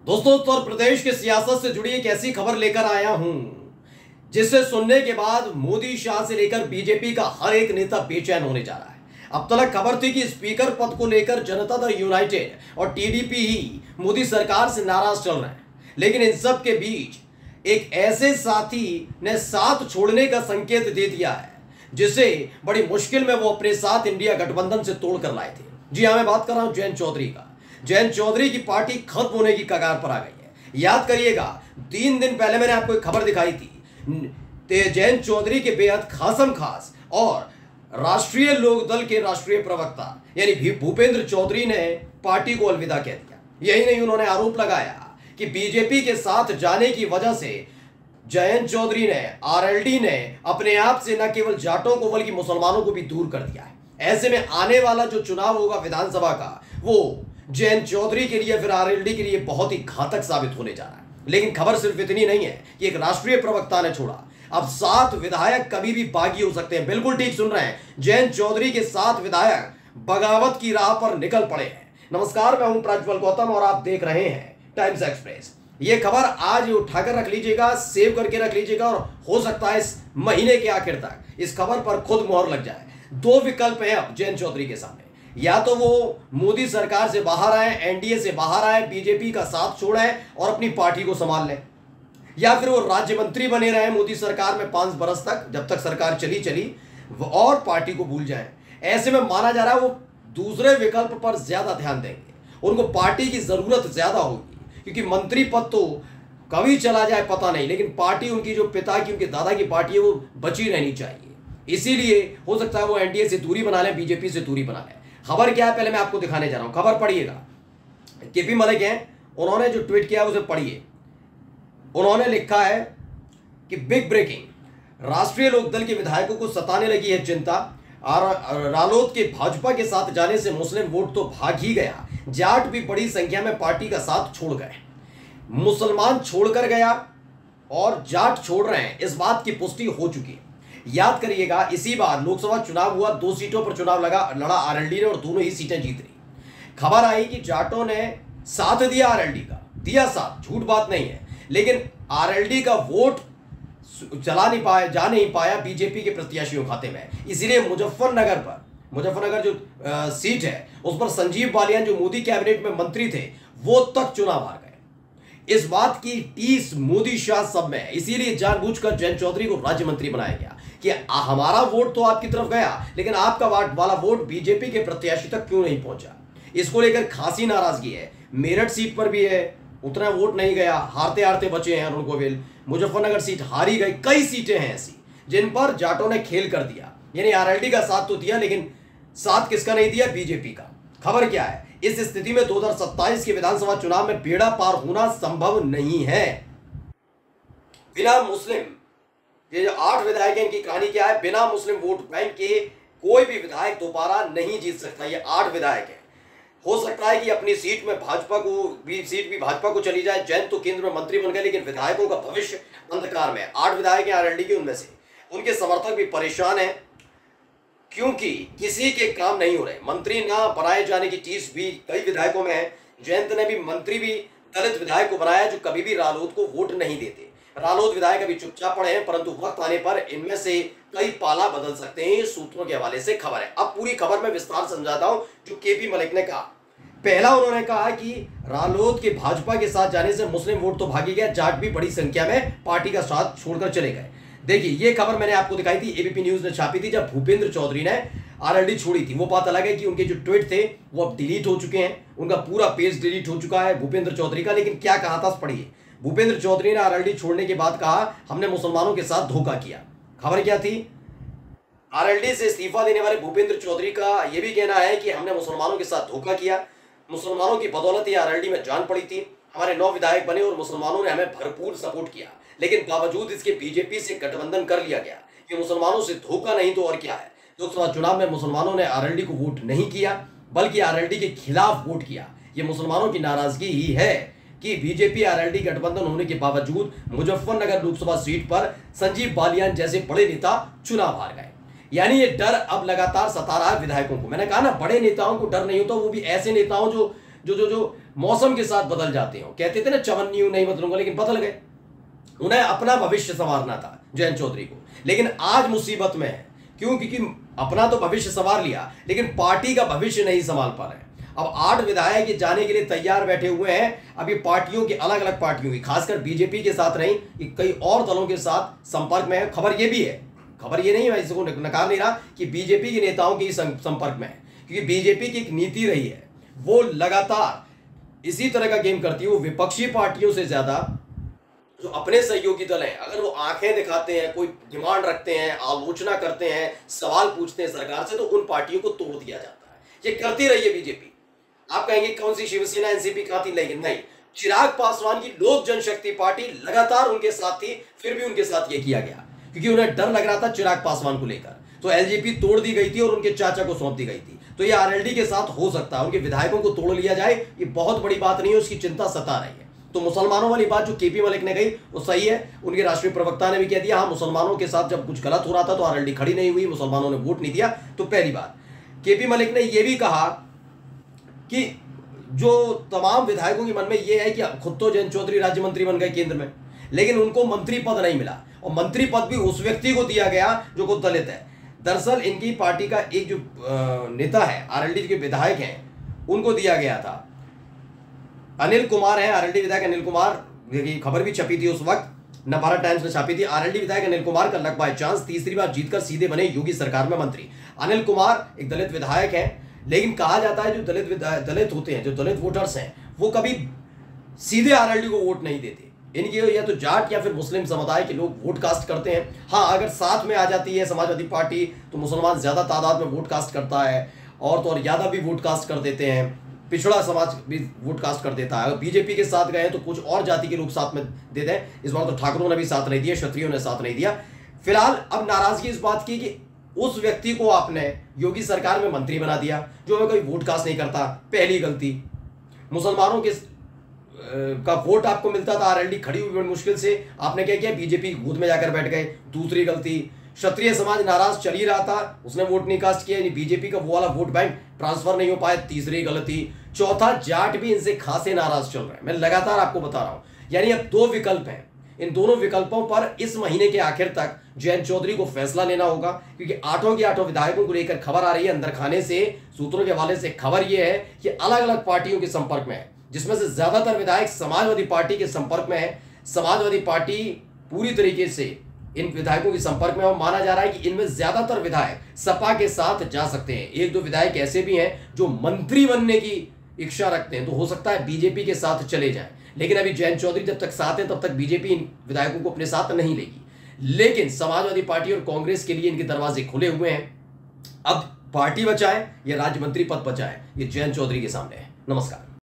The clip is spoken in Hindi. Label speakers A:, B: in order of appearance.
A: दोस्तों, उत्तर प्रदेश के सियासत से जुड़ी एक ऐसी खबर लेकर आया हूं जिसे सुनने के बाद मोदी शाह से लेकर बीजेपी का हर एक नेता बेचैन होने जा रहा है। अब तक खबर थी कि स्पीकर पद को लेकर जनता दल यूनाइटेड और टीडीपी ही मोदी सरकार से नाराज चल रहे हैं, लेकिन इन सब के बीच एक ऐसे साथी ने साथ छोड़ने का संकेत दे दिया है जिसे बड़ी मुश्किल में वो अपने साथ इंडिया गठबंधन से तोड़ कर लाए थे। जी हाँ, मैं बात कर रहा हूं जयंत चौधरी का। जयंत चौधरी की पार्टी खत्म होने की कगार पर आ गई है। याद करिएगा, 3 दिन पहले मैंने आपको एक खबर दिखाई थी, जयंत चौधरी के बेहद खासम खास और राष्ट्रीय लोकदल के राष्ट्रीय प्रवक्ता यानी भूपेंद्र चौधरी ने पार्टी को अलविदा कह दिया। यही नहीं, उन्होंने आरोप लगाया कि बीजेपी के साथ जाने की वजह से जयंत चौधरी ने, आरएलडी ने अपने आप से न केवल जाटों को बल्कि मुसलमानों को भी दूर कर दिया है। ऐसे में आने वाला जो चुनाव होगा विधानसभा का, वो जयंत चौधरी के लिए फिर आरएलडी के लिए बहुत ही घातक साबित होने जा रहा है। लेकिन खबर सिर्फ इतनी नहीं है कि एक राष्ट्रीय प्रवक्ता ने छोड़ा, अब 7 विधायक कभी भी बागी हो सकते हैं। बिल्कुल ठीक सुन रहे हैं, जयंत चौधरी के 7 विधायक बगावत की राह पर निकल पड़े हैं। नमस्कार, मैं हूं प्रज्वल गौतम और आप देख रहे हैं टाइम्स एक्सप्रेस। ये खबर आज उठाकर रख लीजिएगा, सेव करके रख लीजिएगा और हो सकता है इस महीने के आखिर तक इस खबर पर खुद मोहर लग जाए। 2 विकल्प हैं अब जयंत चौधरी के सामने, या तो वो मोदी सरकार से बाहर आए, एनडीए से बाहर आए, बीजेपी का साथ छोड़ें और अपनी पार्टी को संभाल लें, या फिर वो राज्य मंत्री बने रहे मोदी सरकार में 5 बरस तक, जब तक सरकार चली और पार्टी को भूल जाएं। ऐसे में माना जा रहा है वो दूसरे विकल्प पर ज्यादा ध्यान देंगे। उनको पार्टी की जरूरत ज्यादा होगी, क्योंकि मंत्री पद तो कभी चला जाए पता नहीं, लेकिन पार्टी उनकी जो पिता की, उनके दादा की पार्टी है, वो बची रहनी चाहिए। इसीलिए हो सकता है वो एनडीए से दूरी बना लें, बीजेपी से दूरी बना लें। खबर क्या है पहले मैं आपको दिखाने जा रहा हूं, खबर पढ़िएगा। केपी मलिक हैं, उन्होंने जो ट्वीट किया उसे पढ़िए। उन्होंने लिखा है कि बिग ब्रेकिंग, राष्ट्रीय लोकदल के विधायकों को सताने लगी है चिंता। रालोद के भाजपा के साथ जाने से मुस्लिम वोट तो भाग ही गया, जाट भी बड़ी संख्या में पार्टी का साथ छोड़ गए। मुसलमान छोड़कर गया और जाट छोड़ रहे हैं, इस बात की पुष्टि हो चुकी है। याद करिएगा, इसी बार लोकसभा चुनाव हुआ, 2 सीटों पर चुनाव लड़ा आरएलडी ने और दोनों ही सीटें जीत रही। खबर आई कि जाटों ने साथ दिया, आरएलडी का दिया साथ, झूठ बात नहीं है, लेकिन आरएलडी का वोट जा नहीं पाया बीजेपी के प्रत्याशियों खाते में। इसीलिए मुजफ्फरनगर जो सीट है उस पर संजीव बालियान जो मोदी कैबिनेट में मंत्री थे वो तक चुनाव हार गए। इस बात की टीस मोदी शाह सब में है, इसीलिए जानबूझकर जयंत चौधरी को राज्य मंत्री बनाया गया कि हमारा वोट तो आपकी तरफ गया, लेकिन आपका वाला वोट बीजेपी के प्रत्याशी तक क्यों नहीं पहुंचा। इसको लेकर खासी नाराजगी है। मेरठ सीट पर भी है, उतना वोट नहीं गया, हारते हारते बचे हैं अरुण गोविल। मुजफ्फरनगर सीट हारी गई। कई सीटें हैं ऐसी जिन पर जाटों ने खेल कर दिया, यानी आरएलडी का साथ तो दिया, लेकिन साथ किसका नहीं दिया? बीजेपी का। खबर क्या है, इस स्थिति में 2027 के विधानसभा चुनाव में बेड़ा पार होना संभव नहीं है बिना मुस्लिम। ये जो 8 विधायक हैं, इनकी कहानी क्या है? बिना मुस्लिम वोट बैंक के कोई भी विधायक दोबारा नहीं जीत सकता। ये 8 विधायक हैं। हो सकता है कि अपनी सीट में सीट भी भाजपा को चली जाए। जयंत तो केंद्र में मंत्री बन गए, लेकिन विधायकों का भविष्य अंधकार में। 8 विधायक हैं आरएलडी के, उनमें से उनके समर्थक भी परेशान हैं क्योंकि किसी के काम नहीं हो रहे। मंत्री ना बनाए जाने की टीस भी कई विधायकों में है। जयंत ने भी मंत्री भी दलित विधायक को बनाया जो कभी भी रालोद को वोट नहीं देते। रालोद विधायक अभी चुपचाप पड़े हैं, परंतु वक्त आने पर इनमें से कई पाला बदल सकते हैं। सूत्रों के हवाले से खबर है। अब पूरी खबर में विस्तार समझाता हूं जो केपी मलिक ने कहा। पहला, उन्होंने कहा कि रालोद के भाजपा के साथ जाने से मुस्लिम वोट तो भागी गया, जाट भी बड़ी संख्या में पार्टी का साथ छोड़कर चले गए। देखिए, ये खबर मैंने आपको दिखाई थी, एबीपी न्यूज ने छापी थी जब भूपेंद्र चौधरी ने आरएलडी छोड़ी थी। वो बात अलग है कि उनके जो ट्वीट थे वो अब डिलीट हो चुके हैं, उनका पूरा पेज डिलीट हो चुका है भूपेंद्र चौधरी का। लेकिन क्या कहा था पढ़िए। भूपेंद्र चौधरी ने आरएलडी छोड़ने के बाद कहा, हमने मुसलमानों के साथ धोखा किया। खबर क्या थी? आरएलडी से इस्तीफा देने वाले भूपेंद्र चौधरी का यह भी कहना है कि हमने मुसलमानों के साथ धोखा किया, मुसलमानों की बदौलत ही आरएलडी में जान पड़ी थी, हमारे 9 विधायक बने और मुसलमानों ने हमें भरपूर सपोर्ट किया, लेकिन बावजूद इसके बीजेपी से गठबंधन कर लिया गया। ये मुसलमानों से धोखा नहीं तो और क्या है। लोकसभा चुनाव में मुसलमानों ने आरएलडी को वोट नहीं किया, बल्कि आरएलडी के खिलाफ वोट किया। ये मुसलमानों की नाराजगी ही है कि बीजेपी आरएलडी गठबंधन होने के बावजूद मुजफ्फरनगर लोकसभा सीट पर संजीव बालियान जैसे बड़े नेता चुनाव हार गए। यानी ये डर अब लगातार सता रहा है विधायकों को। मैंने कहा ना, बड़े नेताओं को डर नहीं होता, वो भी ऐसे नेताओं जो जो जो जो मौसम के साथ बदल जाते हो। कहते थे ना चवन्नी नहीं बदलूंगा, लेकिन बदल गए। उन्हें अपना भविष्य संवारना था जयंत चौधरी को, लेकिन आज मुसीबत में है। क्यों? क्योंकि अपना तो भविष्य संवार लिया, लेकिन पार्टी का भविष्य नहीं संभाल पा रहे। अब 8 विधायक जाने के लिए तैयार बैठे हुए हैं। अब ये पार्टियों की, अलग अलग पार्टियों की, खासकर बीजेपी के साथ नहीं, ये कई और दलों के साथ संपर्क में है। खबर ये भी है, खबर ये नहीं, मैं इसको नकार नहीं रहा कि बीजेपी के नेताओं के संपर्क में है, क्योंकि बीजेपी की एक नीति रही है, वो लगातार इसी तरह का गेम करती है। वो विपक्षी पार्टियों से ज्यादा जो अपने सहयोगी दल हैं, अगर वो आंखें दिखाते हैं, कोई डिमांड रखते हैं, आलोचना करते हैं, सवाल पूछते हैं सरकार से, तो उन पार्टियों को तोड़ दिया जाता है। ये करती रही है बीजेपी। आप कहेंगे कौन सी शिवसेना एनसीपी कहां थी? लेकिन नहीं, चिराग पासवान की लोक जनशक्ति पार्टी लगातार उनके साथ थी, फिर भी उनके साथ ये किया गया क्योंकि उन्हें डर लग रहा था चिराग पासवान को लेकर। तो एलजेपी तोड़ दी गई थी और उनके चाचा को सौंप दी गई थी। तो ये आरएलडी के साथ हो सकता है, उनके विधायकों को तोड़ लिया जाए, ये बहुत बड़ी बात नहीं है, उसकी चिंता सता रही है। तो मुसलमानों वाली बात जो केपी मलिक ने कही वो सही है। उनके राष्ट्रीय प्रवक्ता ने भी कह दिया, हाँ, मुसलमानों के साथ जब कुछ गलत हो रहा था तो आरएलडी खड़ी नहीं हुई, मुसलमानों ने वोट नहीं दिया। तो पहली बात, केपी मलिक ने यह भी कहा कि जो तमाम विधायकों के मन में यह है कि खुद तो जयंत चौधरी राज्य मंत्री बन गए केंद्र में, लेकिन उनको मंत्री पद नहीं मिला, और मंत्री पद भी उस व्यक्ति को दिया गया जो खुद दलित है। दरअसल इनकी पार्टी का एक जो नेता है, आरएलडी के विधायक हैं, उनको दिया गया था। अनिल कुमार है, आरएलडी विधायक अनिल कुमार की खबर भी छपी थी उस वक्त, नवभारत टाइम्स में छपी थी। आरएलडी विधायक अनिल कुमार का लक बाय चांस तीसरी बार जीतकर सीधे बने योगी सरकार में मंत्री। अनिल कुमार एक दलित विधायक है, लेकिन कहा जाता है जो दलित होते हैं, जो दलित वोटर्स हैं, वो कभी सीधे आरएलडी को वोट नहीं देते। इनके या तो जाट या फिर मुस्लिम समुदाय के लोग वोट कास्ट करते हैं। हाँ, अगर साथ में आ जाती है समाजवादी पार्टी तो मुसलमान ज्यादा तादाद में वोट कास्ट करता है, और तो और यादव भी वोट कास्ट कर देते हैं, पिछड़ा समाज भी वोट कास्ट कर देता है। अगर बीजेपी के साथ गए तो कुछ और जाति के लोग साथ में दे दें। इस बार तो ठाकुरों ने भी साथ नहीं दिया, क्षत्रियों ने साथ नहीं दिया। फिलहाल अब नाराजगी इस बात की कि उस व्यक्ति को आपने योगी सरकार में मंत्री बना दिया जो हमें कोई वोट कास्ट नहीं करता। पहली गलती, मुसलमानों के का वोट आपको मिलता था, आरएलडी खड़ी हुई बड़ी मुश्किल से, आपने क्या किया, बीजेपी गोद में जाकर बैठ गए। दूसरी गलती, क्षत्रिय समाज नाराज चल ही रहा था, उसने वोट नहीं कास्ट किया, बीजेपी का वो वाला वोट बैंक ट्रांसफर नहीं हो पाया। तीसरी गलती। चौथा, जाट भी इनसे खासे नाराज चल रहे हैं, मैं लगातार आपको बता रहा हूं। यानी अब 2 विकल्प हैं, इन दोनों विकल्पों पर इस महीने के आखिर तक जयंत चौधरी को फैसला लेना होगा, क्योंकि 8 के 8 विधायकों को लेकर खबर आ रही है अंदर खाने से। सूत्रों के हवाले से खबर यह है कि अलग अलग पार्टियों के संपर्क में है, जिसमें से ज्यादातर विधायक समाजवादी पार्टी के संपर्क में है। समाजवादी पार्टी पूरी तरीके से इन विधायकों के संपर्क में, और माना जा रहा है कि इनमें ज्यादातर विधायक सपा के साथ जा सकते हैं। 1-2 विधायक ऐसे भी हैं जो मंत्री बनने की इच्छा रखते हैं, तो हो सकता है बीजेपी के साथ चले जाएं। लेकिन अभी जयंत चौधरी जब तक साथ हैं तब तक बीजेपी इन विधायकों को अपने साथ नहीं लेगी। लेकिन समाजवादी पार्टी और कांग्रेस के लिए इनके दरवाजे खुले हुए हैं। अब पार्टी बचाए या राज्य मंत्री पद बचाए, ये जयंत चौधरी के सामने है। नमस्कार।